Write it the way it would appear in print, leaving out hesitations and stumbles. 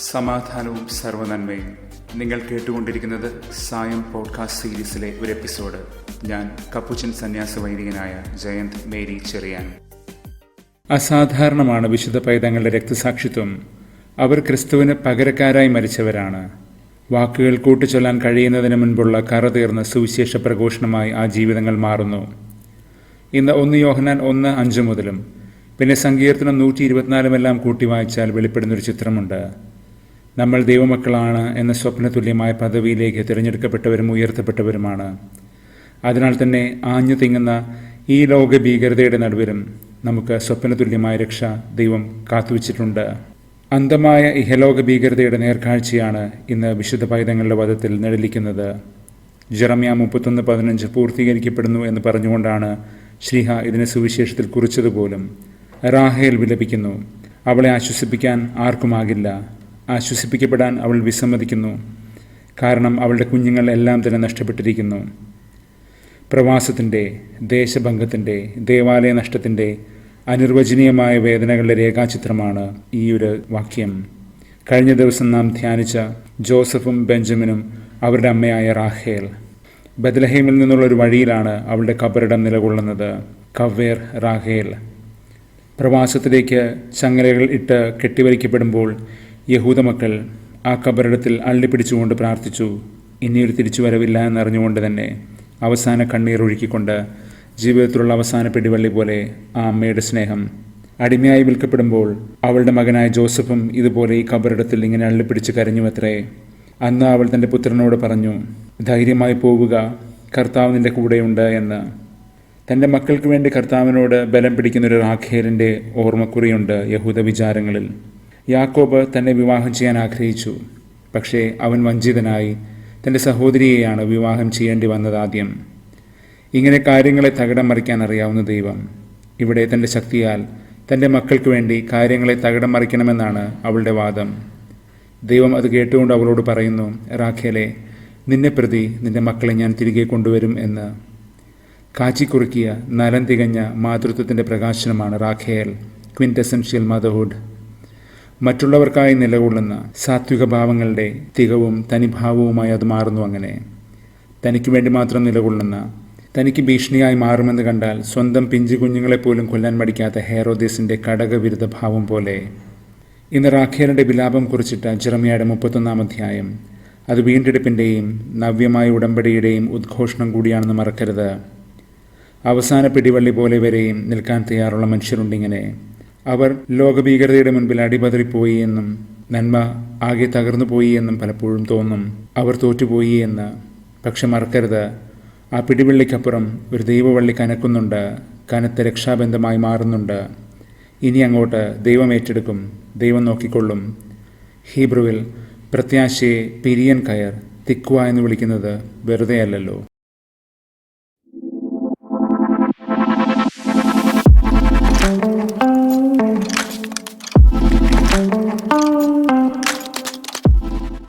സമാധാനവും സർവ്വനന്മയും. നിങ്ങൾ കേട്ടുകൊണ്ടിരിക്കുന്നത് സായം പോഡ്കാസ്റ്റ് സീരീസിലെ ഒരു എപ്പിസോഡ്. ഞാൻ കപ്പുച്ചൻ സന്യാസ വൈദികനായ ജയന്ത് മേരി ചെറിയാൻ. അസാധാരണമാണ് വിശുദ്ധ പൈതങ്ങളുടെ രക്തസാക്ഷിത്വം. അവർ ക്രിസ്തുവിന് പകരക്കാരായി മരിച്ചവരാണ്. വാക്കുകൾ കൂട്ടിച്ചൊല്ലാൻ കഴിയുന്നതിന് മുൻപുള്ള കറതീർന്ന സുവിശേഷ പ്രഘോഷണമായി ആ ജീവിതങ്ങൾ മാറുന്നു. ഇന്ന് 1 യോഹന്നാൻ 1:5 മുതലും പിന്നെ സങ്കീർത്തനം 124 കൂട്ടി വായിച്ചാൽ വെളിപ്പെടുന്നൊരു ചിത്രമുണ്ട്. നമ്മൾ ദൈവമക്കളാണ് എന്ന സ്വപ്നതുല്യമായ പദവിയിലേക്ക് തിരഞ്ഞെടുക്കപ്പെട്ടവരും ഉയർത്തപ്പെട്ടവരുമാണ്. അതിനാൽ തന്നെ ആഞ്ഞു തിങ്ങുന്ന ഈ ലോക ഭീകരതയുടെ നടുവിലും നമുക്ക് സ്വപ്നതുല്യമായ രക്ഷ ദൈവം കാത്തുവച്ചിട്ടുണ്ട്. അന്ധമായ ഇഹലോക ഭീകരതയുടെ നേർക്കാഴ്ചയാണ് ഇന്ന് വിശുദ്ധ പൈതങ്ങളുടെ വധത്തിൽ നിഴലിക്കുന്നത്. ജെറമ്യാ 31:15 പൂർത്തീകരിക്കപ്പെടുന്നു എന്ന് പറഞ്ഞുകൊണ്ടാണ് ശ്ലീഹ ഇതിനെ സുവിശേഷത്തിൽ കുറിച്ചതുപോലും. റാഹേൽ വിലപിക്കുന്നു. അവളെ ആശ്വസിപ്പിക്കാൻ ആർക്കുമാകില്ല. ആശ്വസിപ്പിക്കപ്പെടാൻ അവൾ വിസമ്മതിക്കുന്നു. കാരണം അവളുടെ കുഞ്ഞുങ്ങൾ എല്ലാം തന്നെ നഷ്ടപ്പെട്ടിരിക്കുന്നു. പ്രവാസത്തിൻ്റെ, ദേശഭംഗത്തിൻ്റെ, ദേവാലയ നഷ്ടത്തിൻ്റെ അനിർവചനീയമായ വേദനകളുടെ രേഖാചിത്രമാണ് ഈ ഒരു വാക്യം. കഴിഞ്ഞ ദിവസം നാം ധ്യാനിച്ച ജോസഫും ബെഞ്ചമിനും അവരുടെ അമ്മയായ റാഹേൽ. ബത്ലഹേമിൽ നിന്നുള്ളൊരു വഴിയിലാണ് അവളുടെ കബറിടം നിലകൊള്ളുന്നത്. കവ്വേർ റാഹേൽ. പ്രവാസത്തിലേക്ക് ചങ്ങലകൾ ഇട്ട് കെട്ടിവലിക്കപ്പെടുമ്പോൾ യഹൂദമക്കൾ ആ കബറിടത്തിൽ അള്ളിപ്പിടിച്ചുകൊണ്ട് പ്രാർത്ഥിച്ചു. ഇനിയൊരു തിരിച്ചുവരവില്ല എന്നറിഞ്ഞുകൊണ്ട് തന്നെ അവസാന കണ്ണീർ ഒഴുക്കിക്കൊണ്ട് ജീവിതത്തിലുള്ള അവസാന പിടിവള്ളി പോലെ ആ അമ്മയുടെ സ്നേഹം. അടിമയായി വിൽക്കപ്പെടുമ്പോൾ അവളുടെ മകനായ ജോസഫും ഇതുപോലെ ഈ കബറിടത്തിൽ ഇങ്ങനെ അള്ളിപ്പിടിച്ച് കരഞ്ഞുവത്രേ. അന്ന് അവൾ തൻ്റെ പുത്രനോട് പറഞ്ഞു, ധൈര്യമായി പോവുക, കർത്താവ് നിൻ്റെ കൂടെയുണ്ട് എന്ന്. തൻ്റെ മക്കൾക്ക് വേണ്ടി കർത്താവിനോട് ബലം പിടിക്കുന്നൊരു റാഖേലിൻ്റെ ഓർമ്മക്കുറിയുണ്ട് യഹൂദ വിചാരങ്ങളിൽ. യാക്കോബ് തന്നെ വിവാഹം ചെയ്യാൻ ആഗ്രഹിച്ചു. പക്ഷേ അവൻ വഞ്ചിതനായി തൻ്റെ സഹോദരിയെയാണ് വിവാഹം ചെയ്യേണ്ടി വന്നത് ആദ്യം. ഇങ്ങനെ കാര്യങ്ങളെ തകിടം മറിക്കാൻ അറിയാവുന്ന ദൈവം ഇവിടെ തൻ്റെ ശക്തിയാൽ തൻ്റെ മക്കൾക്ക് വേണ്ടി കാര്യങ്ങളെ തകിടം മറിക്കണമെന്നാണ് അവളുടെ വാദം. ദൈവം അത് കേട്ടുകൊണ്ട് അവളോട് പറയുന്നു, റാഖേലെ, നിന്നെ പ്രതി നിൻ്റെ മക്കളെ ഞാൻ തിരികെ കൊണ്ടുവരും എന്ന്. കാച്ചിക്കുറുക്കിയ നലം തികഞ്ഞ മാതൃത്വത്തിൻ്റെ പ്രകാശനമാണ് റാഖേൽ, ക്വിൻറ്റസെൻഷ്യൽ മദർഹുഡ്. മറ്റുള്ളവർക്കായി നിലകൊള്ളുന്ന സാത്വിക ഭാവങ്ങളുടെ തികവും തനിഭാവവുമായി അത് മാറുന്നു. അങ്ങനെ തനിക്ക് വേണ്ടി മാത്രം നിലകൊള്ളുന്ന, തനിക്ക് ഭീഷണിയായി മാറുമെന്ന് കണ്ടാൽ സ്വന്തം പിഞ്ചു കുഞ്ഞുങ്ങളെപ്പോലും കൊല്ലാൻ മടിക്കാത്ത ഹെറോദേസിൻ്റെ കടകവിരുദ്ധ ഭാവം പോലെ. ഇന്ന് റാഖേലിൻ്റെ വിലാപം കുറിച്ചിട്ട ജെറമ്യായുടെ 31 അധ്യായം അത് വീണ്ടെടുപ്പിൻ്റെയും നവ്യമായ ഉടമ്പടിയുടെയും ഉദ്ഘോഷണം കൂടിയാണെന്ന് മറക്കരുത്. അവസാന പിടിവള്ളി പോലെ വരെയും നിൽക്കാൻ തയ്യാറുള്ള മനുഷ്യരുണ്ടിങ്ങനെ. അവർ ലോകഭീകരതയുടെ മുൻപിൽ അടിപതറിപ്പോയി എന്നും നന്മ ആകെ തകർന്നു പോയി എന്നും പലപ്പോഴും തോന്നും. അവർ തോറ്റുപോയി എന്ന്. പക്ഷെ മറക്കരുത്, ആ പിടിവള്ളിക്കപ്പുറം ഒരു ദൈവവള്ളി കനക്കുന്നുണ്ട്, കനത്ത രക്ഷാബന്ധമായി മാറുന്നുണ്ട്. ഇനി അങ്ങോട്ട് ദൈവം ഏറ്റെടുക്കും, ദൈവം നോക്കിക്കൊള്ളും. ഹീബ്രുവിൽ പ്രത്യാശയെ പിരിയൻ കയർ, തിക്വ എന്ന് വിളിക്കുന്നത് വെറുതെ അല്ലല്ലോ. Oh